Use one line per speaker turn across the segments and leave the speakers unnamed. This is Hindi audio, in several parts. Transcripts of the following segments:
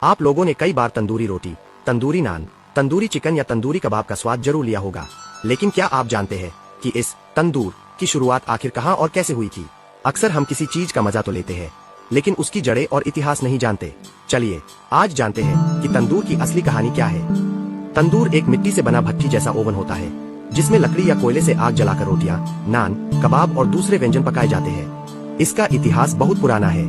आप लोगों ने कई बार तंदूरी रोटी, तंदूरी नान, तंदूरी चिकन या तंदूरी कबाब का स्वाद जरूर लिया होगा, लेकिन क्या आप जानते हैं कि इस तंदूर की शुरुआत आखिर कहां और कैसे हुई थी? अक्सर हम किसी चीज का मजा तो लेते हैं, लेकिन उसकी जड़ें और इतिहास नहीं जानते। चलिए आज जानते हैं कि तंदूर की असली कहानी क्या है। तंदूर एक मिट्टी से बना भट्ठी जैसा ओवन होता है, जिसमें लकड़ी या कोयले से आग जलाकर रोटियां, नान, कबाब और दूसरे व्यंजन पकाए जाते हैं। इसका इतिहास बहुत पुराना है।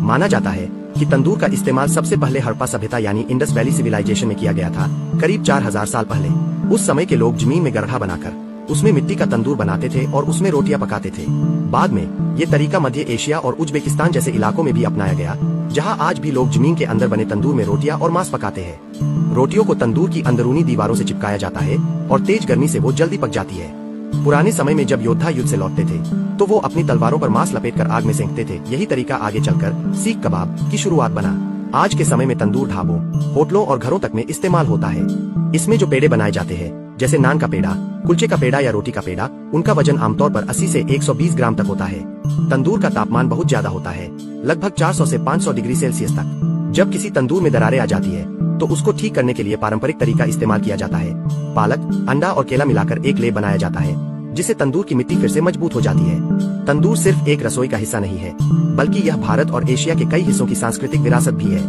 माना जाता है कि तंदूर का इस्तेमाल सबसे पहले हड़प्पा सभ्यता यानी इंडस वैली सिविलाइजेशन में किया गया था, करीब 4000 साल पहले। उस समय के लोग जमीन में गड्ढा बनाकर उसमें मिट्टी का तंदूर बनाते थे और उसमें रोटियां पकाते थे। बाद में ये तरीका मध्य एशिया और उज्बेकिस्तान जैसे इलाकों में भी अपनाया गया, जहां आज भी लोग जमीन के अंदर बने तंदूर में रोटियां और मांस पकाते हैं। रोटियों को तंदूर की अंदरूनी दीवारों से चिपकाया जाता है और तेज गर्मी से वो जल्दी पक जाती है। पुराने समय में जब योद्धा युद्ध से लौटते थे तो वो अपनी तलवारों पर मांस लपेटकर आग में सेंकते थे। यही तरीका आगे चलकर सीख कबाब की शुरुआत बना। आज के समय में तंदूर ढाबों, होटलों और घरों तक में इस्तेमाल होता है। इसमें जो पेड़े बनाए जाते हैं, जैसे नान का पेड़ा, कुलचे का पेड़ा या रोटी का पेड़ा, उनका वजन आमतौर पर 80 से 120 ग्राम तक होता है। तंदूर का तापमान बहुत ज्यादा होता है, लगभग 400 से 500 डिग्री सेल्सियस तक। जब किसी तंदूर में दरारें आ जाती है तो उसको ठीक करने के लिए पारंपरिक तरीका इस्तेमाल किया जाता है। पालक, अंडा और केला मिलाकर एक लेप बनाया जाता है, जिससे तंदूर की मिट्टी फिर से मजबूत हो जाती है। तंदूर सिर्फ एक रसोई का हिस्सा नहीं है, बल्कि यह भारत और एशिया के कई हिस्सों की सांस्कृतिक विरासत भी है।